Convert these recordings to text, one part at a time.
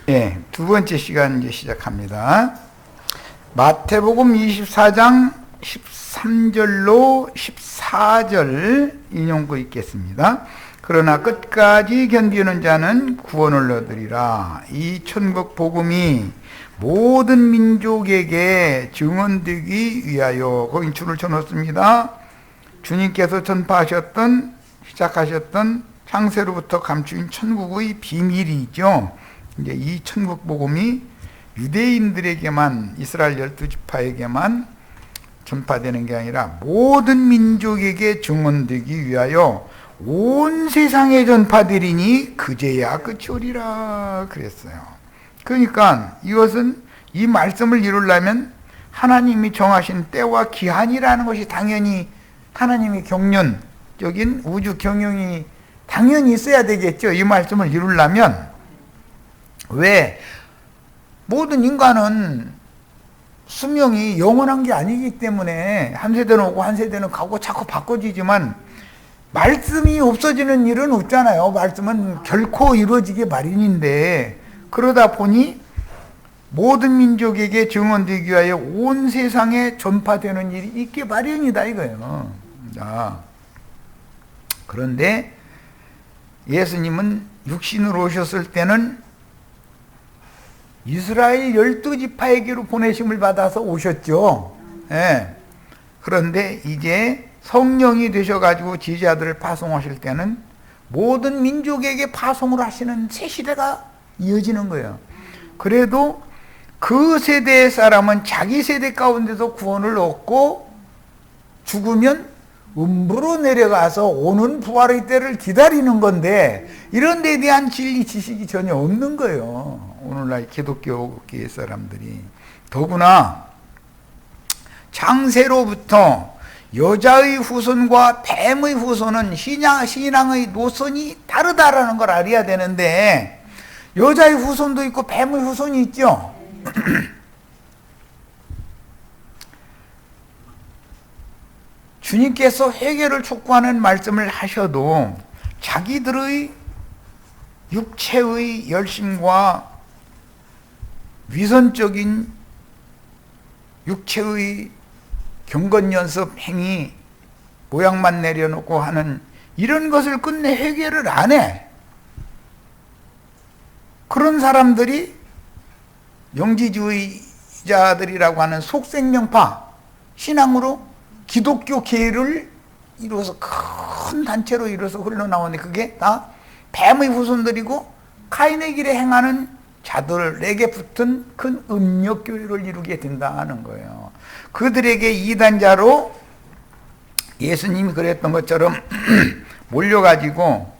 예, 두 번째 시간 이제 시작합니다. 마태복음 24장 13절로 14절 인용구 있겠습니다. 그러나 끝까지 견디는 자는 구원을 얻으리라. 이 천국 복음이 모든 민족에게 증언되기 위하여, 거기 줄을 쳐놓습니다. 주님께서 전파하셨던, 시작하셨던 창세로부터 감추인 천국의 비밀이죠. 이제 이 천국 복음이 유대인들에게만, 이스라엘 12지파에게만 전파되는 게 아니라 모든 민족에게 증언되기 위하여 온 세상에 전파되리니 그제야 끝이 오리라 그랬어요. 그러니까 이것은, 이 말씀을 이루려면 하나님이 정하신 때와 기한이라는 것이 당연히, 하나님의 경륜적인 우주 경영이 당연히 있어야 되겠죠. 이 말씀을 이루려면. 왜? 모든 인간은 수명이 영원한 게 아니기 때문에 한 세대는 오고 한 세대는 가고 자꾸 바꿔지지만 말씀이 없어지는 일은 없잖아요. 말씀은 결코 이루어지기 마련인데, 그러다 보니 모든 민족에게 증언되기 위하여 온 세상에 전파되는 일이 있기 마련이다 이거예요. 자, 그런데 예수님은 육신으로 오셨을 때는 이스라엘 12지파에게로 보내심을 받아서 오셨죠. 예. 그런데 이제 성령이 되셔가지고 제자들을 파송하실 때는 모든 민족에게 파송을 하시는 새 시대가 이어지는 거예요. 그래도 그 세대의 사람은 자기 세대 가운데서 구원을 얻고 죽으면 음부로 내려가서 오는 부활의 때를 기다리는 건데, 이런 데에 대한 진리 지식이 전혀 없는 거예요. 오늘날 기독교계 사람들이. 더구나 창세로부터 여자의 후손과 뱀의 후손은 신앙의 노선이 다르다라는 걸 알아야 되는데, 여자의 후손도 있고 뱀의 후손이 있죠. 주님께서 회개를 촉구하는 말씀을 하셔도 자기들의 육체의 열심과 위선적인 육체의 경건연습 행위, 모양만 내려놓고 하는 이런 것을 끝내 회개를 안 해. 그런 사람들이 영지주의자들이라고 하는 속생명파 신앙으로 기독교 계를 이루어서 큰 단체로 이루어서 흘러나오는데, 그게 다 뱀의 후손들이고 카인의 길에 행하는 자들에게 붙은 큰 음력교회를 이루게 된다는 거예요. 그들에게 이단자로 예수님이 그랬던 것처럼 몰려가지고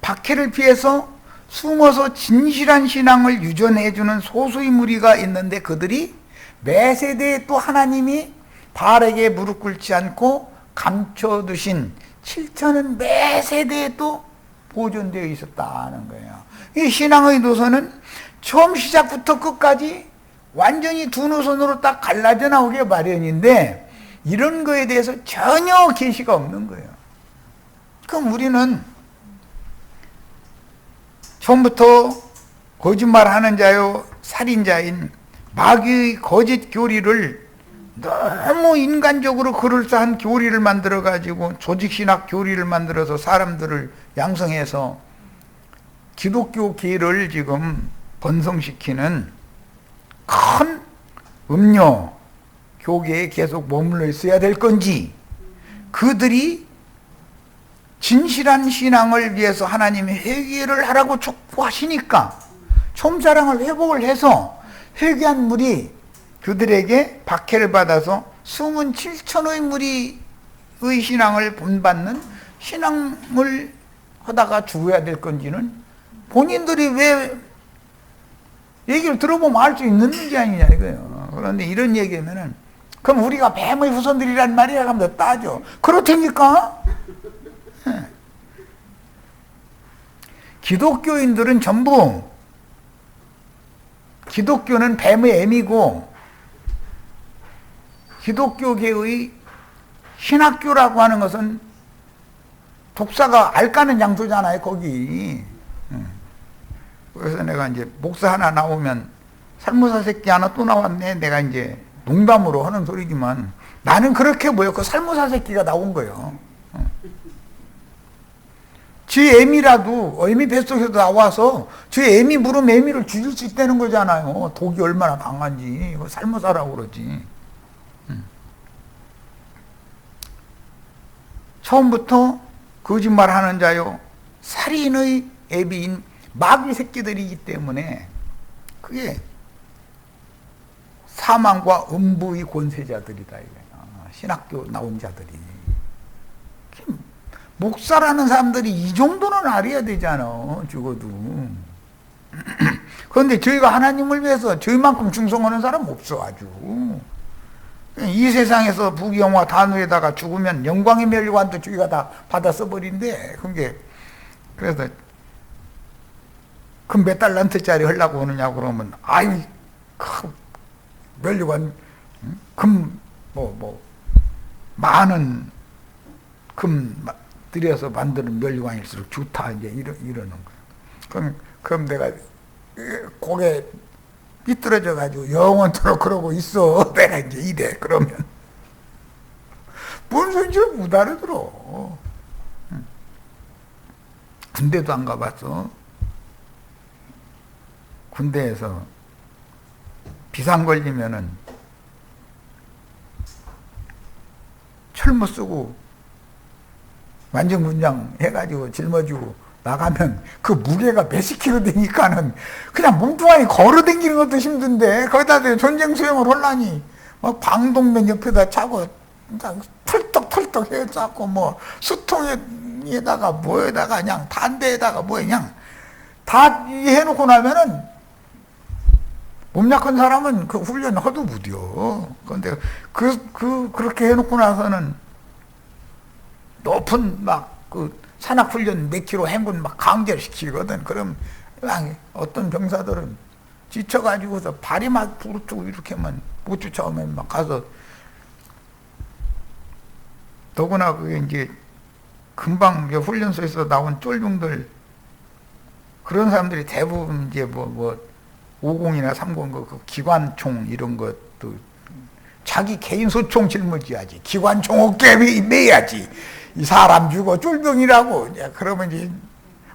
박해를 피해서 숨어서 진실한 신앙을 유전해주는 소수의 무리가 있는데, 그들이 매 세대에 또 하나님이 바알에게 무릎 꿇지 않고 감춰두신 7천은 매 세대에 또 보존되어 있었다는 거예요. 이 신앙의 노선은 처음 시작부터 끝까지 완전히 두 노선으로 딱 갈라져 나오게 마련인데, 이런 거에 대해서 전혀 계시가 없는 거예요. 그럼 우리는 처음부터 거짓말하는 자요 살인자인 마귀의 거짓 교리를, 너무 인간적으로 그럴싸한 교리를 만들어가지고 조직신학 교리를 만들어서 사람들을 양성해서 기독교계를 지금 번성시키는 큰 음료 교계에 계속 머물러 있어야 될 건지, 그들이 진실한 신앙을 위해서 하나님이 회개를 하라고 촉구하시니까 솜사랑을 회복을 해서 회개한 무리, 그들에게 박해를 받아서 숨은 7천의 무리의 신앙을 본받는 신앙을 하다가 죽어야 될 건지는 본인들이 왜 얘기를 들어보면 알 수 있는 문제 아니냐 이거예요. 그런데 이런 얘기하면은, 그럼 우리가 뱀의 후손들이란 말이야 하면 따져. 그렇답니까? 기독교인들은 전부, 기독교는 뱀의 애미고 기독교계의 신학교라고 하는 것은 독사가 알 까는 장소잖아요, 거기. 그래서 내가 이제 목사 하나 나오면 살모사 새끼 하나 또 나왔네. 내가 이제 농담으로 하는 소리지만 나는 그렇게 보였고 살모사 새끼가 나온 거예요. 지 애미라도 애미 뱃속에서 나와서 지 애미 물음 애미를 죽일 수 있다는 거잖아요. 독이 얼마나 강한지. 살모사라고 그러지. 처음부터 거짓말하는 자요 살인의 애비인 마귀 새끼들이기 때문에 그게 사망과 음부의 권세자들이다. 신학교 나온 자들이. 목사라는 사람들이 이 정도는 알아야 되잖아. 죽어도. 그런데 저희가 하나님을 위해서 저희만큼 충성하는 사람 없어. 아주 이 세상에서 부귀영화 단후에다가 죽으면 영광의 멸관도 저희가 다 받아 써버린대. 그래서 금 몇 달란트짜리 하려고 하느냐고 그러면 아이 멸관 금 많은 금 들여서 만드는 멸관일수록 좋다 이제 이러는 거야. 그럼 내가 고개 삐뚤어져 가지고 영원토록 그러고 있어. 내가 이제 이래. 그러면 뭔 소리인지 못 알아들어. 군대도 안 가봤어. 군대에서 비상 걸리면은 철모 쓰고 완전군장 해가지고 짊어지고 나가면 그 무게가 몇십 킬로 되니까는 그냥 몸뚱아리 걸어 다니는 것도 힘든데 거기다 전쟁 수영을 하려니 막 방독면 옆에다 차고 털떡 해갖고 뭐 수통에다가 뭐에다가 그냥 단대에다가 뭐 그냥 다 해놓고 나면은 몸 약한 사람은 그 훈련 허도 못이요. 그런데 그렇게 해놓고 나서는 높은 산악훈련 몇 킬로 행군 강제를 시키거든. 그럼 어떤 병사들은 지쳐가지고서 발이 막 부르트고 이렇게만 못 쫓아오면 막 가서 더구나 그게 이제 금방 훈련소에서 나온 쫄병들 그런 사람들이 대부분 이제 50이나 30 그 기관총 이런 것도 자기 개인 소총 짊어져야지. 기관총 어깨에 매야지. 이 사람 죽어 쫄병이라고. 그러면 이제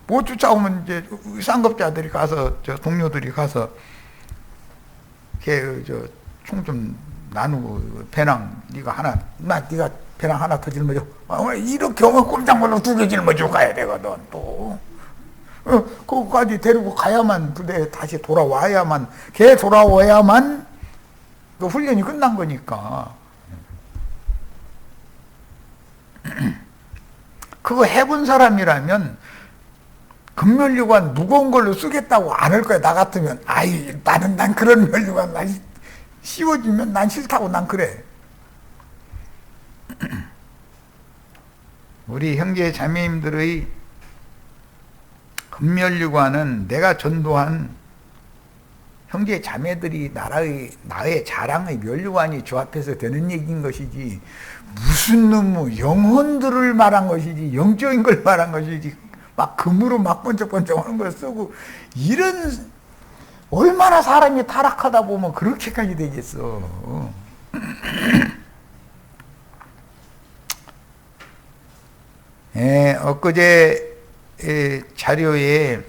못 쫓아오면 이제 상급자들이 가서 동료들이 가서 총 좀 나누고 배낭 네가 배낭 하나 더 짊어져. 이렇게 오면 꼼짝 말로 2개 짊어지고 가야 되거든 또. 그거까지 데리고 가야만 부대에 다시 돌아와야만 걔 돌아와야만 그 훈련이 끝난 거니까. 그거 해본 사람이라면 금면류관 무거운 걸로 쓰겠다고 안 할 거야. 나 같으면 난 그런 면류관 씌워주면 난 싫다고 난 그래. 우리 형제 자매님들의 금면류관은 내가 전도한 형제 자매들이 나의 자랑의 면류관이 저 앞에서 되는 얘기인 것이지 무슨 놈의 영혼들을 말한 것이지 영적인 걸 말한 것이지 막 금으로 막 번쩍번쩍 하는 걸 쓰고 이런 얼마나 사람이 타락하다 보면 그렇게까지 되겠어. 엊그제 자료에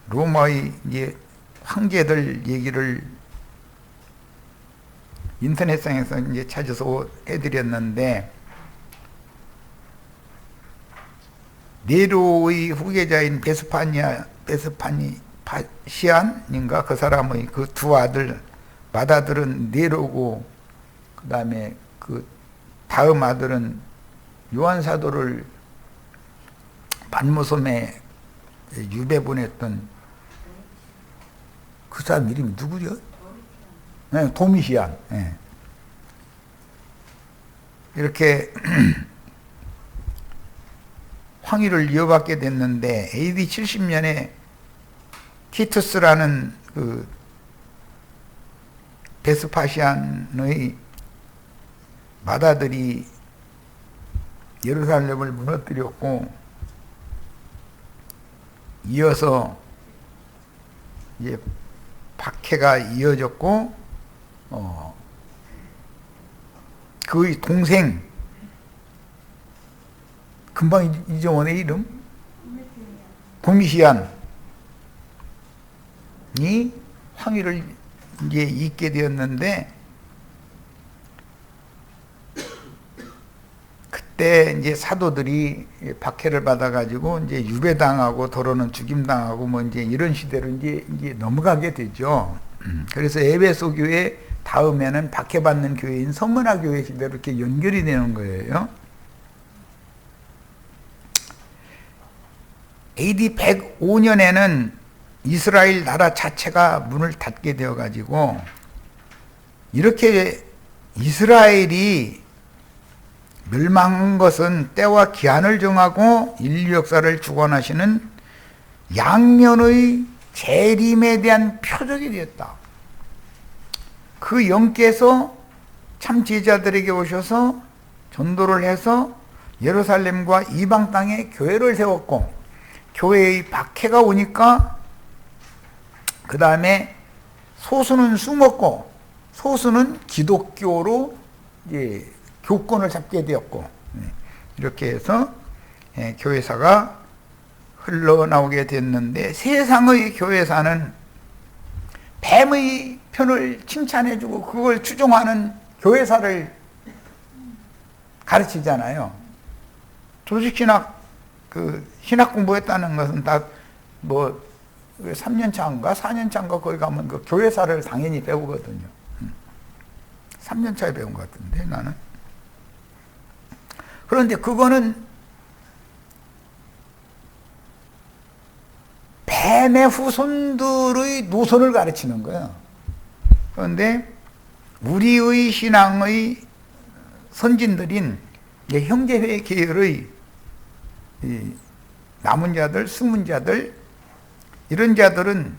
로마의 이제 황제들 얘기를 인터넷상에서 이제 찾아서 해드렸는데 네로의 후계자인 베스파시안인가 그 사람의 그 두 아들 맏아들은 네로고 그 다음에 그 다음 아들은 요한 사도를 반모섬에 유배 보냈던 그 사람 이름이 누구죠? 네, 도미시안. 네. 이렇게 황위를 이어받게 됐는데 AD 70년에 티투스라는 그 베스파시안의 맏아들이 예루살렘을 무너뜨렸고 이어서 이제 박해가 이어졌고, 그의 동생, 금방 잊어먹네, 이름? 도미시안이 황위를 이제 잇게 되었는데, 그때 이제 사도들이 박해를 받아가지고 이제 유배당하고 더러는 죽임당하고 뭐 이제 이런 시대로 이제 넘어가게 되죠. 그래서 에베소 교회 다음에는 박해받는 교회인 서문화 교회 시대로 이렇게 연결이 되는 거예요. AD 105년에는 이스라엘 나라 자체가 문을 닫게 되어가지고, 이렇게 이스라엘이 멸망한 것은 때와 기한을 정하고 인류 역사를 주관하시는 양면의 재림에 대한 표적이 되었다. 그 영께서 참 제자들에게 오셔서 전도를 해서 예루살렘과 이방 땅에 교회를 세웠고, 교회의 박해가 오니까 그 다음에 소수는 숨었고 소수는 기독교로 이제 교권을 잡게 되었고, 이렇게 해서 교회사가 흘러나오게 됐는데, 세상의 교회사는 뱀의 편을 칭찬해주고 그걸 추종하는 교회사를 가르치잖아요. 조직신학, 신학 공부했다는 것은 다 뭐 3년차인가 4년차인가 거기 가면 그 교회사를 당연히 배우거든요. 3년차에 배운 것 같은데 나는. 그런데 그거는 뱀의 후손들의 노선을 가르치는 거예요. 그런데 우리의 신앙의 선진들인 형제회 계열의 남은 자들, 숨은 자들, 이런 자들은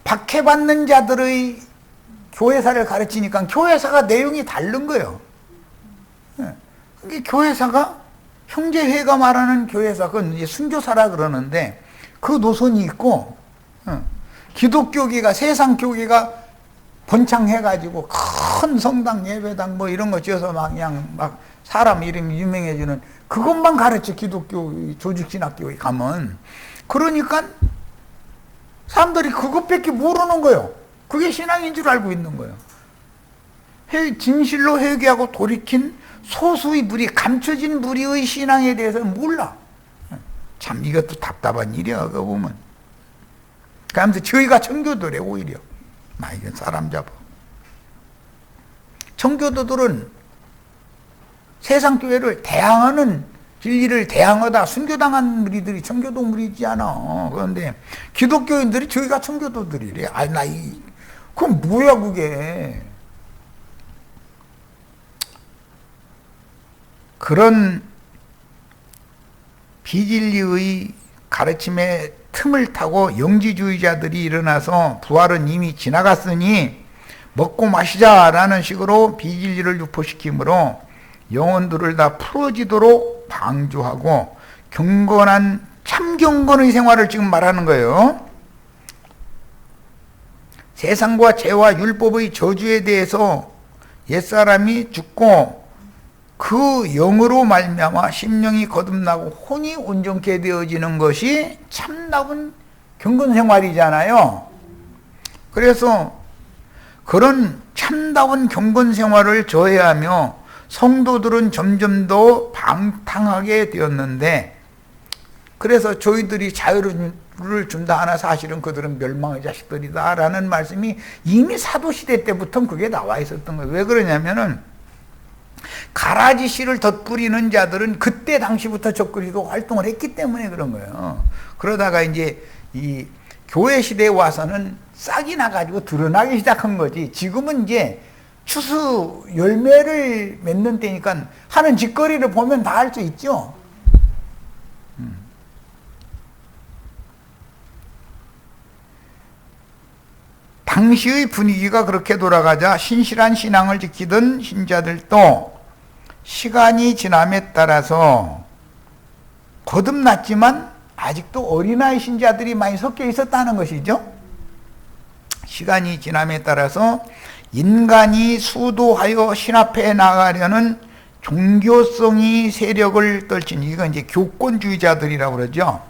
박해받는 자들의 교회사를 가르치니까 교회사가 내용이 다른 거예요. 교회사가 형제회가 말하는 교회사, 그건 이제 순교사라 그러는데 그 노선이 있고, 기독교계가, 세상 교계가 번창해가지고 큰 성당, 예배당 뭐 이런 거 지어서 막 그냥 막 사람 이름이 유명해지는 그것만 가르쳐, 기독교 조직신학교에 가면. 그러니까 사람들이 그것밖에 모르는 거예요. 그게 신앙인 줄 알고 있는 거예요. 진실로 회개하고 돌이킨 소수의 무리, 감춰진 무리의 신앙에 대해서는 몰라. 참 이것도 답답한 일이야, 그거 보면. 그러면서 저희가 청교도래, 오히려. 이건 사람 잡아. 청교도들은 세상 교회를 대항하는, 진리를 대항하다 순교당한 무리들이 청교도 무리지 않아. 그런데 기독교인들이 저희가 청교도들이래. 그건 뭐야 그게. 그런 비진리의 가르침에 틈을 타고 영지주의자들이 일어나서 부활은 이미 지나갔으니 먹고 마시자라는 식으로 비진리를 유포시키므로 영혼들을 다 풀어지도록 방조하고 경건한 참경건의 생활을 지금 말하는 거예요. 세상과 죄와 율법의 저주에 대해서 옛사람이 죽고 그 영으로 말미암아 심령이 거듭나고 혼이 온전케 되어지는 것이 참나은 경건생활이잖아요. 그래서 그런 참다운 경건생활을 저해하며 성도들은 점점 더 방탕하게 되었는데, 그래서 저희들이 자유를 준다 하나 사실은 그들은 멸망의 자식들이다 라는 말씀이 이미 사도시대 때부터 그게 나와 있었던 거예요. 왜 그러냐면은 가라지 씨를 덧뿌리는 자들은 그때 당시부터 적그리도 활동을 했기 때문에 그런 거예요. 그러다가 이제 이 교회 시대에 와서는 싹이 나가지고 드러나기 시작한 거지. 지금은 이제 추수 열매를 맺는 때니까 하는 짓거리를 보면 다 알 수 있죠. 당시의 분위기가 그렇게 돌아가자 신실한 신앙을 지키던 신자들도 시간이 지남에 따라서 거듭났지만 아직도 어린아이 신자들이 많이 섞여 있었다는 것이죠. 시간이 지남에 따라서 인간이 수도하여 신합해 나가려는 종교성이 세력을 떨친, 이건 이제 교권주의자들이라고 그러죠.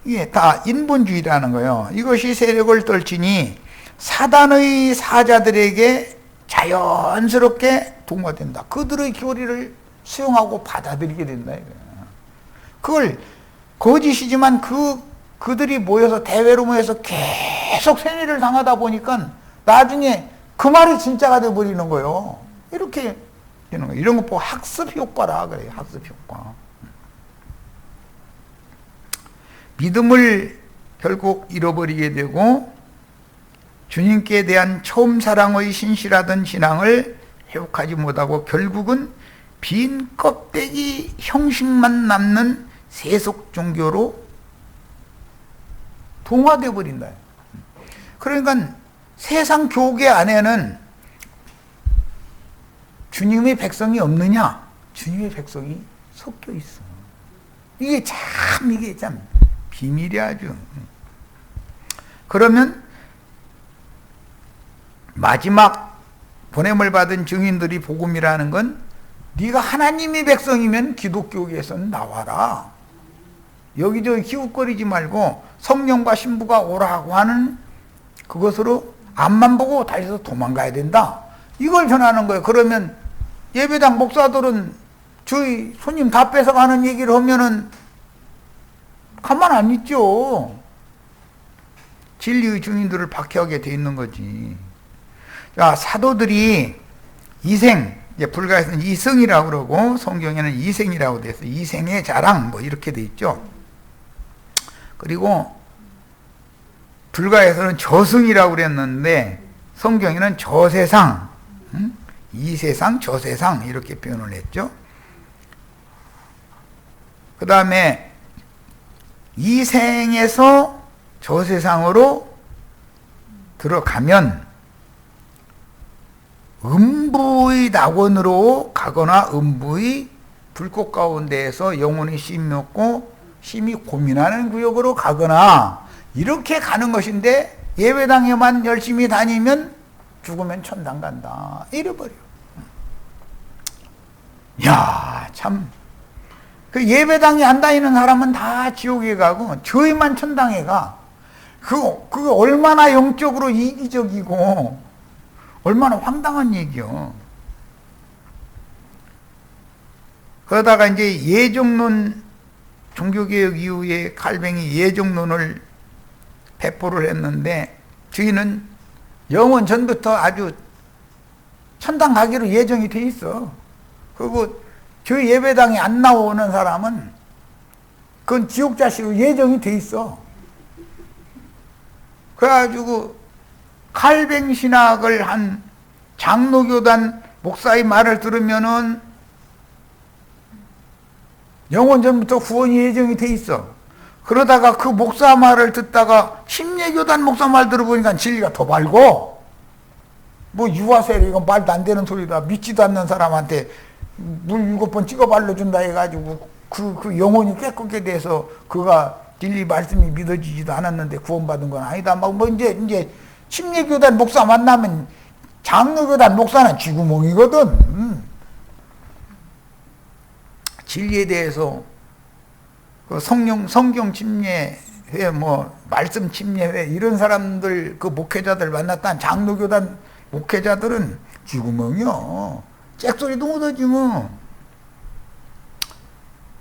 이게 다 인본주의라는 거예요. 이것이 세력을 떨치니 사단의 사자들에게 자연스럽게 동화된다. 그들의 교리를 수용하고 받아들이게 된다. 그걸 거짓이지만 그들이 모여서 대회로 모여서 계속 세뇌를 당하다 보니까 나중에 그 말이 진짜가 돼버리는 거예요. 이렇게 되는 거예요. 이런 거 보고 학습 효과라 그래요. 학습 효과. 믿음을 결국 잃어버리게 되고 주님께 대한 처음 사랑의 신실하던 신앙을 회복하지 못하고 결국은 빈 껍데기 형식만 남는 세속 종교로 동화되어 버린다. 그러니까 세상 교계 안에는 주님의 백성이 없느냐? 주님의 백성이 섞여 있어. 이게 참 비밀이 아주. 그러면 마지막 보냄을 받은 증인들이 복음이라는 건 네가 하나님의 백성이면 기독교계에서는 나와라. 여기저기 기웃거리지 말고 성령과 신부가 오라고 하는 그것으로 앞만 보고 다시서 도망가야 된다. 이걸 전하는 거예요. 그러면 예배당 목사들은 저희 손님 다 뺏어가는 얘기를 하면은 가만 안 있죠. 진리의 증인들을 박해하게 돼 있는 거지. 자, 사도들이 이생, 이제 불가에서는 이승이라고 그러고 성경에는 이생이라고 돼 있어요. 이생의 자랑 뭐 이렇게 돼 있죠. 그리고 불가에서는 저승이라고 그랬는데 성경에는 저세상, 이세상, 저세상 이렇게 표현을 했죠. 그 다음에 이생에서 저세상으로 들어가면 음부의 낙원으로 가거나 음부의 불꽃 가운데에서 영혼이 심었고 심히 고민하는 구역으로 가거나 이렇게 가는 것인데 예배당에만 열심히 다니면 죽으면 천당 간다. 이래버려. 야, 참. 그 예배당에 안 다니는 사람은 다 지옥에 가고 저희만 천당에 가. 그거 얼마나 영적으로 이기적이고 얼마나 황당한 얘기요. 그러다가 이제 예정론, 종교개혁 이후에 칼뱅이 예정론을 배포를 했는데 저희는 영원 전부터 아주 천당 가기로 예정이 돼 있어. 그리고 저희 예배당에 안 나오는 사람은 그건 지옥 자식으로 예정이 돼 있어. 그래가지고 칼뱅 신학을 한 장로교단 목사의 말을 들으면은 영원 전부터 구원이 예정이 돼 있어. 그러다가 그 목사 말을 듣다가 침례교단 목사 말 들어보니까 진리가 더 밝고, 뭐 유아세례 이건 말도 안 되는 소리다. 믿지도 않는 사람한테 물 7번 찍어 발라준다 해가지고 그 영혼이 깨끗게 돼서 그가 진리 말씀이 믿어지지도 않았는데 구원받은 건 아니다. 막 뭐 이제 침례교단 목사 만나면 장로교단 목사는 쥐구멍이거든. 진리에 대해서 그 성경 침례회, 뭐 말씀 침례회 이런 사람들 그 목회자들 만났던 장로교단 목회자들은 쥐구멍이요. 잭소리도 못하지 뭐.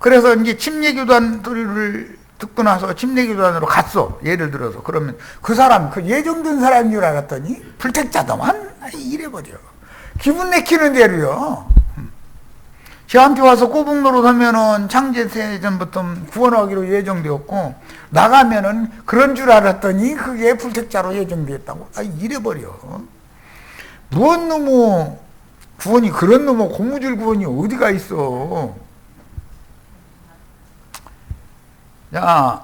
그래서 이제 침례교단들을 듣고 나서 침례교단으로 갔어. 예를 들어서. 그러면 그 사람, 그 예정된 사람인 줄 알았더니 불택자더만 이래버려. 기분 내키는 대로요. 저한테 와서 꼬북 노릇하면은 창제세 전부터 구원하기로 예정되었고 나가면은 그런 줄 알았더니 그게 불택자로 예정되었다고. 이래버려. 무언 놈의 구원이, 그런 놈의 고무줄 구원이 어디가 있어. 자,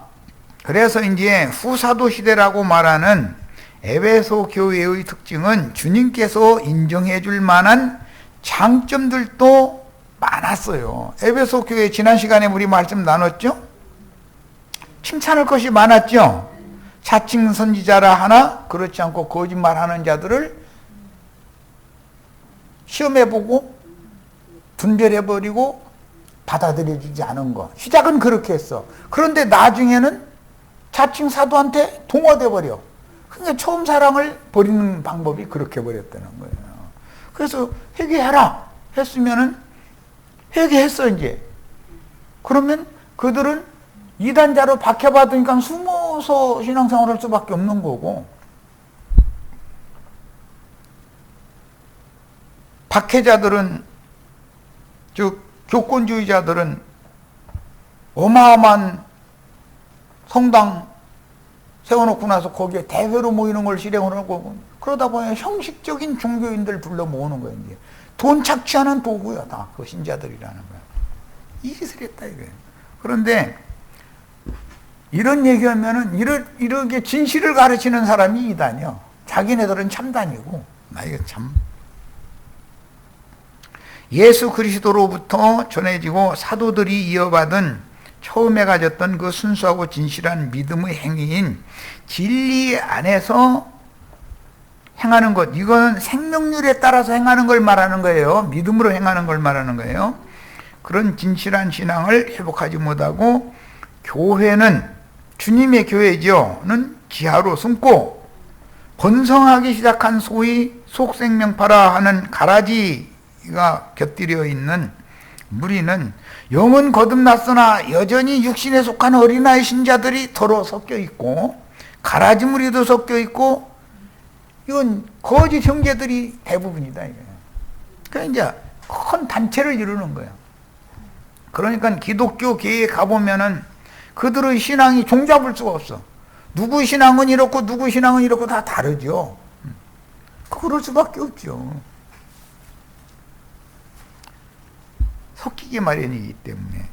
그래서 이제 후사도 시대라고 말하는 에베소 교회의 특징은 주님께서 인정해 줄 만한 장점들도 많았어요. 에베소 교회 지난 시간에 우리 말씀 나눴죠? 칭찬할 것이 많았죠? 자칭 선지자라 하나 그렇지 않고 거짓말하는 자들을 시험해보고 분별해버리고 받아들여지지 않은 거. 시작은 그렇게 했어. 그런데 나중에는 자칭 사도한테 동화돼 버려. 그러니까 처음 사랑을 버리는 방법이 그렇게 버렸다는 거예요. 그래서 회개해라 했으면은 회개했어 이제. 그러면 그들은 이단자로 박해받으니까 숨어서 신앙생활을 할 수밖에 없는 거고, 박해자들은, 즉 교권주의자들은 어마어마한 성당 세워놓고 나서 거기에 대회로 모이는 걸 실행을 하고, 그러다 보니 형식적인 종교인들 불러 모으는 거예요. 이제 돈 착취하는 도구야, 다 그 신자들이라는 거야. 이 짓을 했다 이거예요. 그런데 이런 얘기하면은 이렇게 진실을 가르치는 사람이 이단이요. 자기네들은 참단이고. 나 이거 참. 예수 그리스도로부터 전해지고 사도들이 이어받은 처음에 가졌던 그 순수하고 진실한 믿음의 행위인 진리 안에서 행하는 것, 이건 생명률에 따라서 행하는 걸 말하는 거예요. 믿음으로 행하는 걸 말하는 거예요. 그런 진실한 신앙을 회복하지 못하고 교회는, 주님의 교회죠는 지하로 숨고 번성하기 시작한 소위 속생명파라 하는 가라지가 곁들여 있는 무리는 영은 거듭났으나 여전히 육신에 속한 어린아이 신자들이 더러 섞여 있고, 가라지 무리도 섞여 있고, 이건 거짓 형제들이 대부분이다 이거예요. 그러니까 이제 큰 단체를 이루는 거예요. 그러니까 기독교계에 가보면은 그들의 신앙이 종잡을 수가 없어. 누구 신앙은 이렇고 누구 신앙은 이렇고 다 다르죠. 그럴 수밖에 없죠. 섞이기 마련이기 때문에.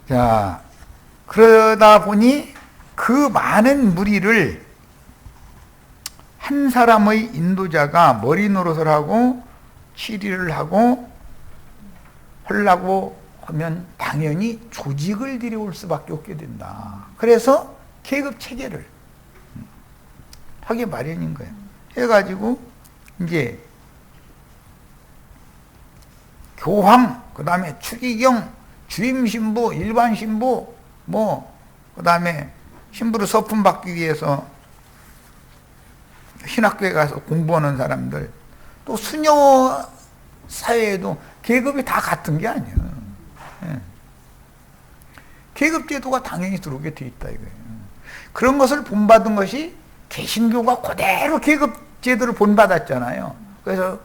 자, 그러다 보니 그 많은 무리를 한 사람의 인도자가 머리 노릇을 하고 치리를 하고 하려고 하면 당연히 조직을 들여올 수밖에 없게 된다. 그래서 계급 체계를 하기 마련인 거예요. 해가지고 이제 교황, 그 다음에 추기경, 주임 신부, 일반 신부, 그 다음에 신부로 서품 받기 위해서 신학교에 가서 공부하는 사람들, 또 수녀 사회에도 계급이 다 같은 게 아니에요. 예. 계급 제도가 당연히 들어오게 돼 있다 이거예요. 그런 것을 본받은 것이 개신교가 그대로 계급 제도를 본받았잖아요. 그래서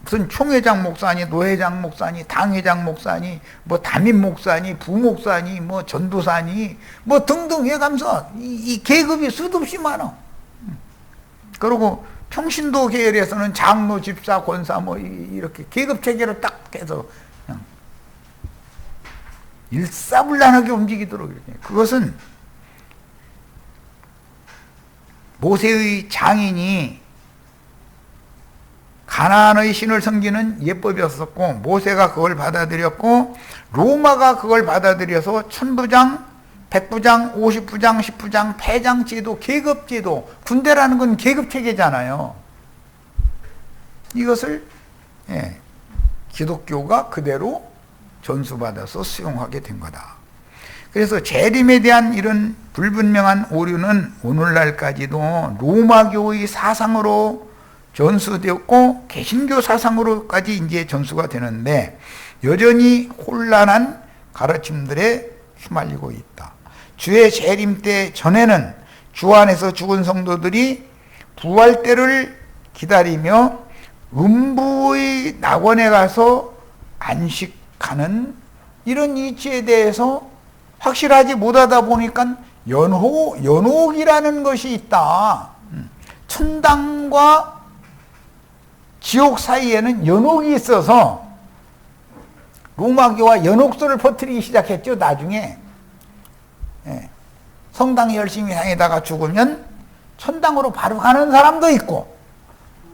무슨 총회장 목사니, 노회장 목사니, 당회장 목사니, 담임 목사니, 부목사니, 전도사니, 등등 해가면서 이 계급이 수도 없이 많아. 그리고 평신도 계열에서는 장로, 집사, 권사 이렇게 계급 체계로 딱 해서 그냥 일사불란하게 움직이도록 이렇게. 그것은 모세의 장인이 가나안의 신을 섬기는 예법이었었고, 모세가 그걸 받아들였고, 로마가 그걸 받아들여서 천부장, 백부장, 50부장, 10부장, 패장 제도, 계급 제도, 군대라는 건 계급 체계잖아요. 이것을 기독교가 그대로 전수받아서 수용하게 된 거다. 그래서 재림에 대한 이런 불분명한 오류는 오늘날까지도 로마교의 사상으로 전수되었고 개신교 사상으로까지 이제 전수가 되는데 여전히 혼란한 가르침들에 휘말리고 있다. 주의 재림 때 전에는 주 안에서 죽은 성도들이 부활 때를 기다리며 음부의 낙원에 가서 안식하는 이런 이치에 대해서 확실하지 못하다 보니까 연옥이라는 것이 있다. 천당과 지옥 사이에는 연옥이 있어서 로마교와 연옥설을 퍼뜨리기 시작했죠. 나중에 성당 열심히 다니다가 죽으면 천당으로 바로 가는 사람도 있고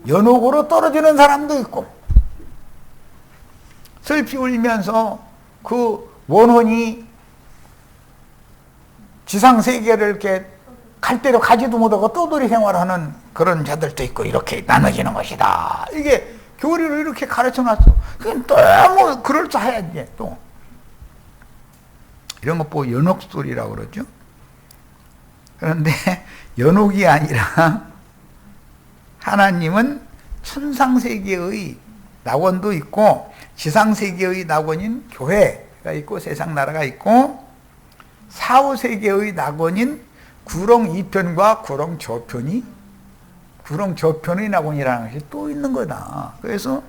연옥으로 떨어지는 사람도 있고 슬피 울면서 그 원혼이 지상세계를 이렇게 갈대로 가지도 못하고 떠돌이 생활하는 그런 자들도 있고 이렇게 나눠지는 것이다. 이게 교리로 이렇게 가르쳐 놨어. 그건 너무 그럴싸해야지. 또 이런 거 보고 연옥소리라고 그러죠. 그런데 연옥이 아니라 하나님은 천상세계의 낙원도 있고 지상세계의 낙원인 교회가 있고 세상 나라가 있고 사후세계의 낙원인 구렁 이편과 구렁 저편의 낙원이라는 것이 또 있는 거다. 그래서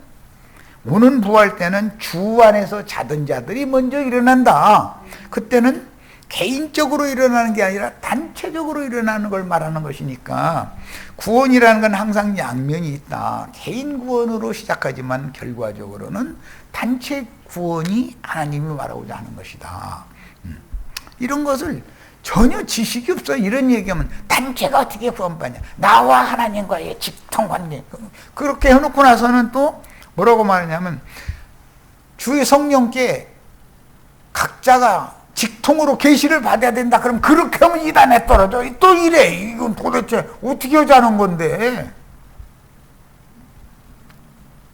오는 부활 때는 주 안에서 자던 자들이 먼저 일어난다. 그때는 개인적으로 일어나는 게 아니라 단체적으로 일어나는 걸 말하는 것이니까 구원이라는 건 항상 양면이 있다. 개인 구원으로 시작하지만 결과적으로는 단체 구원이 하나님이 말하고자 하는 것이다. 이런 것을 전혀 지식이 없어. 이런 얘기하면 단체가 어떻게 구원받냐, 나와 하나님과의 직통관계, 그렇게 해놓고 나서는 또 뭐라고 말하냐면 주의 성령께 각자가 직통으로 계시를 받아야 된다. 그럼 그렇게 하면 이단에 떨어져. 또 이래. 이건 도대체 어떻게 하자는 건데.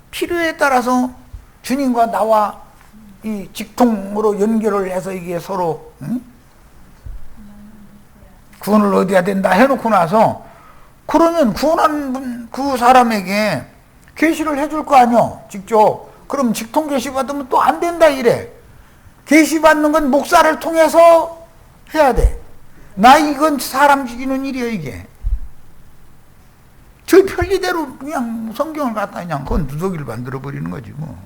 필요에 따라서 주님과 나와 이 직통으로 연결을 해서 이게 서로 구원을 얻어야 된다 해놓고 나서 그러면 구원한 그 사람에게 계시를 해줄 거 아니야 직접. 그럼 직통 계시 받으면 또 안 된다 이래. 계시 받는 건 목사를 통해서 해야 돼. 나 이건 사람 죽이는 일이야 이게. 저 편리대로 그냥 성경을 갖다 그냥 그건 누더기를 만들어 버리는 거지 뭐.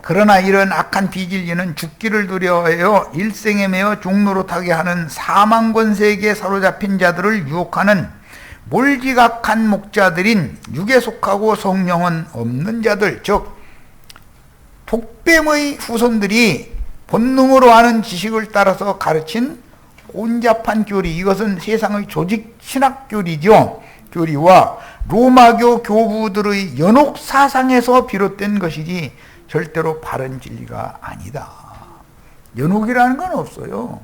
그러나 이런 악한 비진리는 죽기를 두려워하여 일생에 매어 종노릇하게 하는 사망권세계에 사로잡힌 자들을 유혹하는 몰지각한 목자들인 육에 속하고 성령은 없는 자들, 즉 독뱀의 후손들이 본능으로 하는 지식을 따라서 가르친 혼잡한 교리, 이것은 세상의 조직 신학 교리와 로마교 교부들의 연옥 사상에서 비롯된 것이지 절대로 바른 진리가 아니다. 연옥이라는 건 없어요.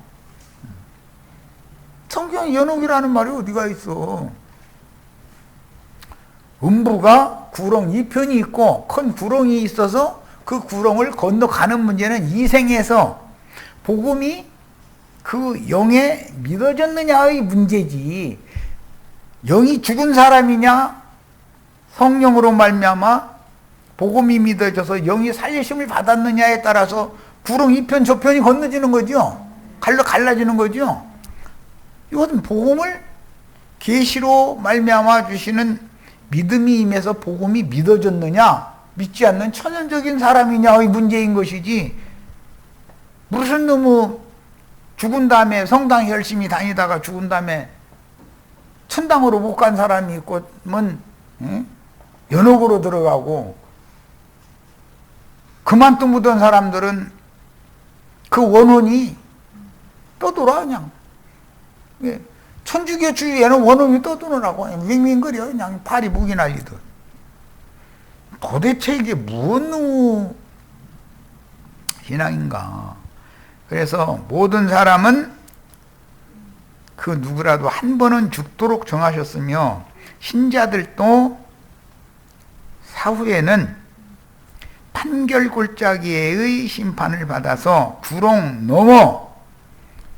성경에 연옥이라는 말이 어디가 있어. 음부가 구렁 2편이 있고 큰 구렁이 있어서 그 구렁을 건너가는 문제는 이 생에서 복음이 그 영에 믿어졌느냐의 문제지, 영이 죽은 사람이냐 성령으로 말미암아 복음이 믿어져서 영이 살리심을 받았느냐에 따라서 구렁 2편 저편이 건너지는 거죠. 갈라지는 거죠. 이것은 복음을 계시로 말미암아 주시는 믿음이 임해서 복음이 믿어졌느냐 믿지 않는 천연적인 사람이냐의 문제인 것이지, 무슨 놈의 죽은 다음에 성당 열심히 다니다가 죽은 다음에 천당으로 못 간 사람이 있고면 연옥으로 들어가고, 그만 묻은 사람들은 그 원혼이 떠돌아 그냥. 천주교 주위에는 원혼이 떠도느라고 윙윙거려 그냥 팔이 무기 날리듯. 도대체 이게 무슨 신앙인가. 그래서 모든 사람은 그 누구라도 한 번은 죽도록 정하셨으며 신자들도 사후에는 판결골짜기의 심판을 받아서 구렁 넘어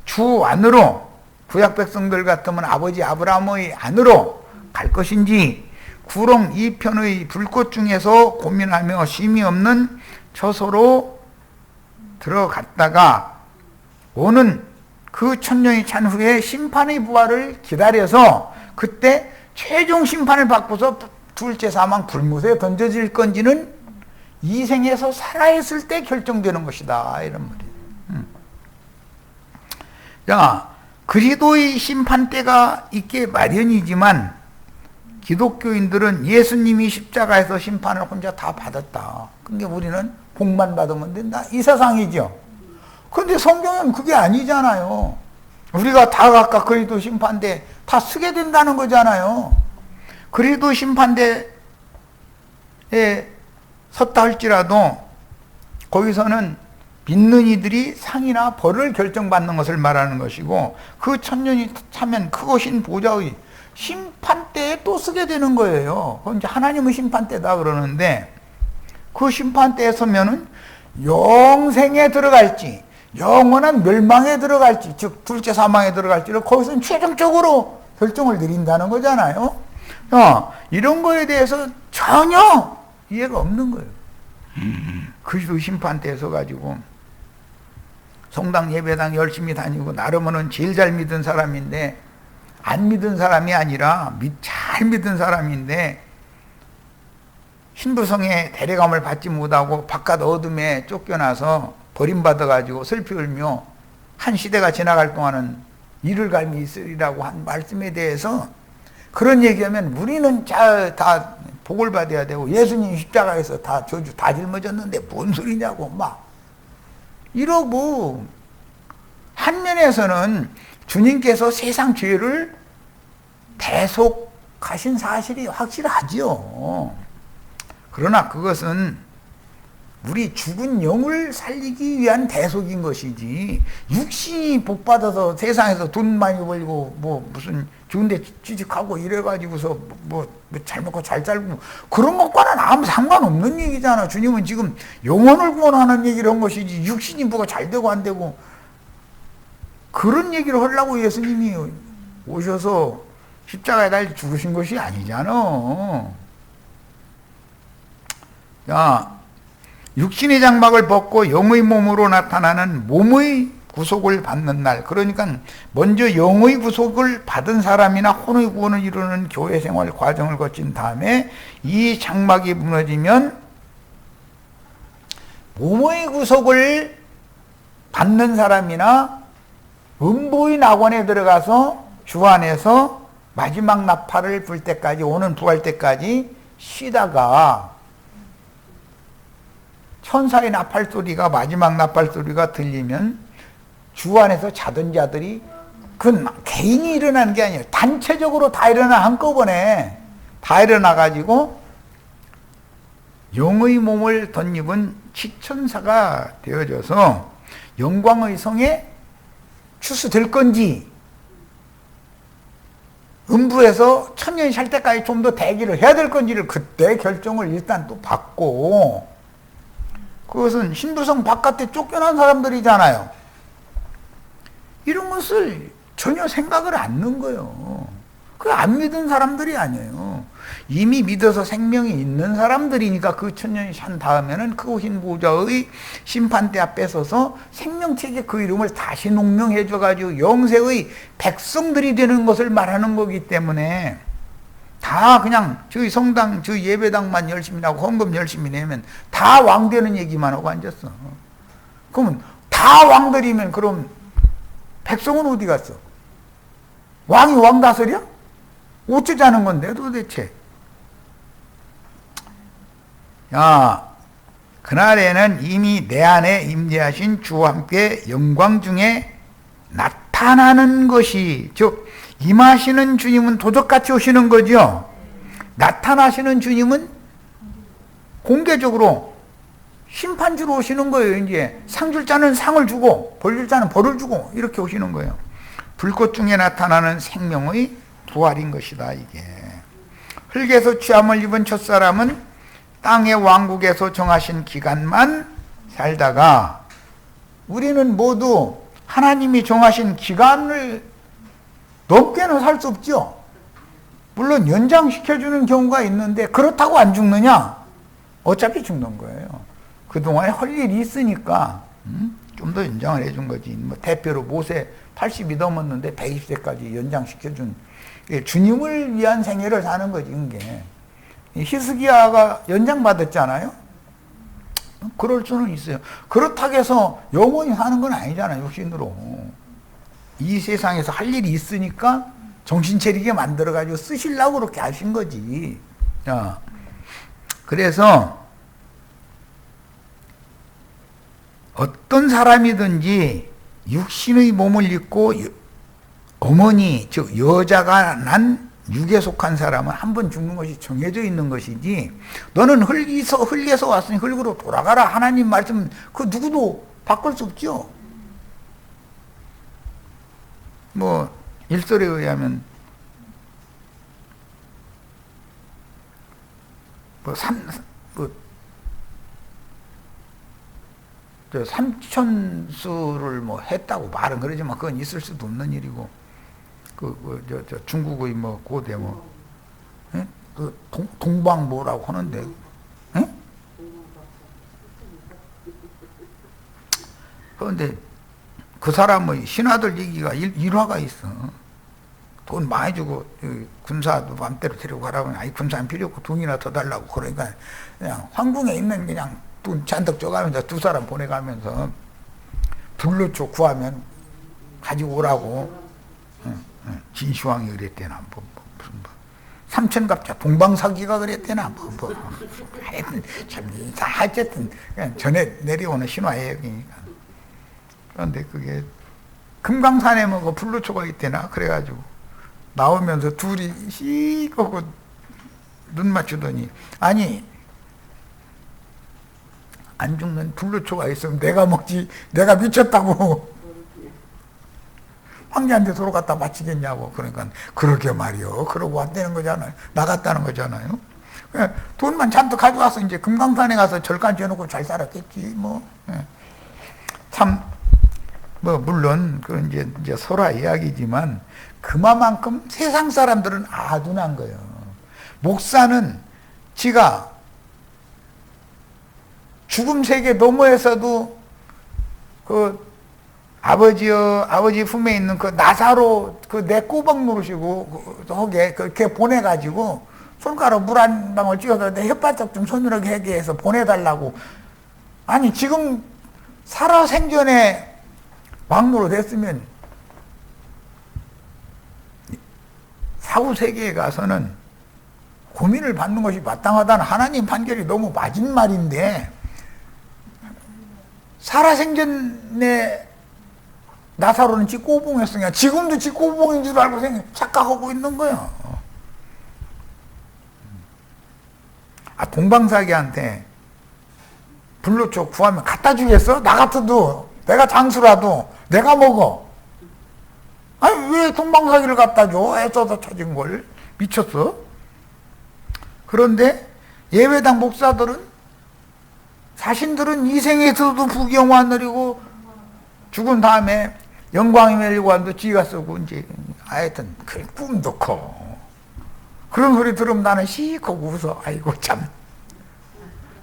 주 안으로, 구약 백성들 같으면 아버지 아브라함의 안으로 갈 것인지, 구렁 2편의 불꽃 중에서 고민하며 쉼이 없는 처소로 들어갔다가 오는 그 천년이 찬 후에 심판의 부활을 기다려서 그때 최종 심판을 받고서 둘째 사망 불못에 던져질 건지는 이 생에서 살아있을 때 결정되는 것이다 이런 말이에요. 자, 그리스도의 심판 때가 있게 마련이지만 기독교인들은 예수님이 십자가에서 심판을 혼자 다 받았다. 그러니까 우리는 복만 받으면 된다. 이 세상이죠. 그런데 성경은 그게 아니잖아요. 우리가 다 각각 그리스도 심판대 다 쓰게 된다는 거잖아요. 그리스도 심판대에 섰다 할지라도 거기서는 믿는 이들이 상이나 벌을 결정받는 것을 말하는 것이고, 그 천년이 차면 크고신 보좌의 심판대에 또 쓰게 되는 거예요. 그건 이제 하나님의 심판대다 그러는데, 그 심판대에 서면은 영생에 들어갈지 영원한 멸망에 들어갈지, 즉 둘째 사망에 들어갈지를 거기서는 최종적으로 결정을 내린다는 거잖아요. 이런 거에 대해서 전혀 이해가 없는 거예요. 그리스도 심판대에 서가지고 성당 예배당 열심히 다니고 나름은 제일 잘 믿은 사람인데, 안 믿은 사람이 아니라 잘 믿은 사람인데 신부성에 대례감을 받지 못하고 바깥 어둠에 쫓겨나서 버림받아가지고 슬피 울며 한 시대가 지나갈 동안은 이를 갈미 있으리라고 한 말씀에 대해서 그런 얘기하면 우리는 다 복을 받아야 되고 예수님 십자가에서 다 저주 다 짊어졌는데 뭔 소리냐고 막 이러고, 한 면에서는 주님께서 세상 죄를 대속하신 사실이 확실하지요. 그러나 그것은 우리 죽은 영을 살리기 위한 대속인 것이지, 육신이 복받아서 세상에서 돈 많이 벌고 무슨 좋은데 취직하고 이래가지고서 잘 먹고 잘 살고 그런 것과는 아무 상관없는 얘기잖아. 주님은 지금 영혼을 구원하는 얘기를 한 것이지, 육신이 뭐가 잘 되고 안 되고 그런 얘기를 하려고 예수님이 오셔서 십자가에 달려 죽으신 것이 아니잖아. 야, 육신의 장막을 벗고 영의 몸으로 나타나는 몸의 구속을 받는 날, 그러니까 먼저 영의 구속을 받은 사람이나 혼의 구원을 이루는 교회 생활 과정을 거친 다음에 이 장막이 무너지면 몸의 구속을 받는 사람이나 음부의 낙원에 들어가서 주 안에서 마지막 나팔을 불 때까지, 오는 부활 때까지 쉬다가 천사의 나팔 소리가, 마지막 나팔 소리가 들리면 주 안에서 자던 자들이, 그건 개인이 일어나는 게 아니에요. 단체적으로 다 일어나, 한꺼번에 다 일어나가지고 영의 몸을 덧입은 치천사가 되어져서 영광의 성에 추수될 건지, 음부에서 천년이 살 때까지 좀 더 대기를 해야 될 건지를 그때 결정을 일단 또 받고, 그것은 신부성 바깥에 쫓겨난 사람들이잖아요. 이런 것을 전혀 생각을 안 넣은 거예요. 그 안 믿은 사람들이 아니에요. 이미 믿어서 생명이 있는 사람들이니까 그 천년이 산 다음에는 그 흰 보좌의 심판대 앞에 서서 생명책에 그 이름을 다시 농명해 줘가지고 영세의 백성들이 되는 것을 말하는 거기 때문에, 다 그냥 저희 성당, 저희 예배당만 열심히 하고 헌금 열심히 내면 다 왕 되는 얘기만 하고 앉았어. 그러면 다 왕들이면 그럼 백성은 어디 갔어? 왕이 왕 다스려? 어쩌자는 건데 도대체? 야, 그날에는 이미 내 안에 임재하신 주와 함께 영광 중에 나타나는 것이, 즉 임하시는 주님은 도적같이 오시는 거죠. 나타나시는 주님은 공개적으로 심판주로 오시는 거예요. 이제 상 줄 자는 상을 주고 벌 줄 자는 벌을 주고 이렇게 오시는 거예요. 불꽃 중에 나타나는 생명의 부활인 것이다. 이게 흙에서 취함을 입은 첫사람은 땅의 왕국에서 정하신 기간만 살다가, 우리는 모두 하나님이 정하신 기간을 넘게는 살 수 없죠. 물론 연장시켜주는 경우가 있는데 그렇다고 안 죽느냐? 어차피 죽는 거예요. 그동안에 할 일이 있으니까 좀 더 연장을 해준 거지. 뭐 대표로 모세 80이 넘었는데 120세까지 연장시켜준, 주님을 위한 생애를 사는 거지. 이게 히스기야가 연장받았잖아요. 그럴 수는 있어요. 그렇다고 해서 영원히 사는 건 아니잖아요. 육신으로. 이 세상에서 할 일이 있으니까 정신 차리게 만들어가지고 쓰시려고 그렇게 하신 거지. 그래서 어떤 사람이든지 육신의 몸을 입고 어머니, 즉 여자가 난 육에 속한 사람은 한 번 죽는 것이 정해져 있는 것이지, 너는 흙에서 왔으니 흙으로 돌아가라 하나님 말씀 그 누구도 바꿀 수 없죠. 뭐 일설에 의하면 삼천수를 뭐 했다고 말은 그러지만 그건 있을 수도 없는 일이고, 중국의 뭐 고대 뭐, 예? 동방보라고 하는데, 예? 그런데 그 사람의 신하들 얘기가 일화가 있어. 돈 많이 주고 군사도 맘대로 데리고 가라고 하면, 아니 군사는 필요 없고 돈이나 더 달라고. 그러니까 그냥 황궁에 있는 그냥 돈 잔뜩 줘가면서 두 사람 보내가면서 불로초 구하면 가지고 오라고. 진시황이 그랬대나 무슨 삼천갑자 동방사기가 그랬대나 하여튼 참 어쨌든 그냥 전에 내려오는 신화예요. 그러니까. 그런데 그게 금강산에 뭐 불로초가 있대나. 그래가지고 나오면서 둘이 씩 하고 눈 맞추더니, 아니 안 죽는 불로초가 있으면 내가 먹지, 내가 미쳤다고 황제한테 도로 갖다 바치겠냐고. 그러니까 그러게 말이요. 그러고 왔다는 거잖아요. 나갔다는 거잖아요. 그냥 돈만 잔뜩 가져와서 이제 금강산에 가서 절간 지어놓고 잘 살았겠지 뭐. 참 뭐 물론 그 이제 설화 이야기지만 그만큼 세상 사람들은 아둔한 거예요. 목사는 지가 죽음 세계 너머에서도 그 아버지 품에 있는 그 나사로 그 내 꼬박 누르시고 거기에 그렇게 보내가지고 손가락 물 한 방울 찍어서 내 혓바닥 좀 서늘하게 하게 해서 보내달라고. 아니 지금 살아생전에 왕로로 됐으면 사후세계에 가서는 고민을 받는 것이 마땅하다는 하나님 판결이 너무 맞은 말인데, 살아생전에 나사로는 지 꼬봉했으니까 지금도 지 꼬봉인 줄 알고 착각하고 있는 거예요. 동방사기한테 불로초 구하면 갖다 주겠어? 나 같아도, 내가 장수라도 내가 먹어. 아니 왜 동방사기를 갖다 줘? 애써서 찾은 걸. 미쳤어? 그런데 예배당 목사들은 자신들은 이 생에서도 부귀영화 누리고 죽은 다음에 영광의 멸관도 지가 쓰고 이제 하여튼 그 꿈도 커. 그런 소리 들으면 나는 시익하고 웃어. 아이고 참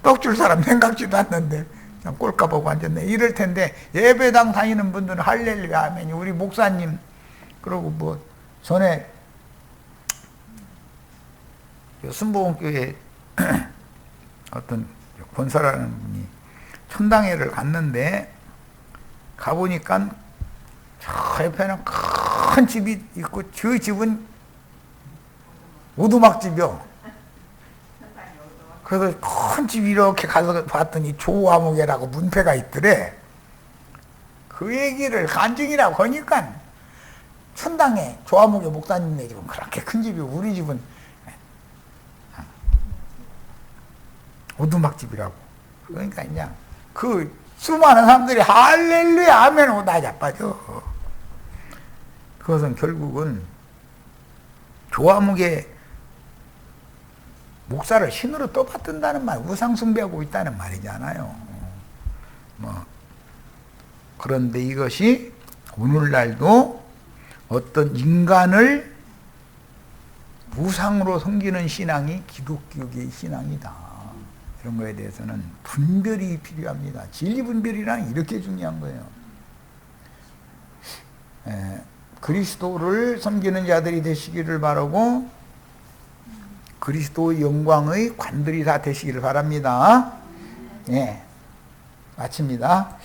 떡줄 사람 생각지도 않는데 그냥 꼴까보고 앉았네. 이럴 텐데 예배당 다니는 분들은 할렐루야 아멘이. 우리 목사님 그리고 뭐 전에 순복음교회 어떤 권사라는 분이 천당회를 갔는데 가보니까 저 옆에는 큰 집이 있고 저 집은 오두막집이요. 그래서 큰 집 이렇게 가서 봤더니 조화목이라고 문패가 있더래. 그 얘기를 간증이라고 하니까 천당에 조화목의 목사님네 집은 그렇게 큰 집이고 우리 집은 오두막집이라고. 그러니까 그냥 그 수많은 사람들이 할렐루야 아멘 하고 다 자빠져. 그것은 결국은 조화목의 목사를 신으로 떠받든다는 말, 우상숭배하고 있다는 말이잖아요. 뭐 그런데 이것이 오늘날도 어떤 인간을 우상으로 섬기는 신앙이 기독교계의 신앙이다. 이런 거에 대해서는 분별이 필요합니다. 진리분별이란 이렇게 중요한 거예요. 그리스도를 섬기는 자들이 되시기를 바라고 그리스도의 영광의 관들이 다 되시기를 바랍니다. 예, 마칩니다.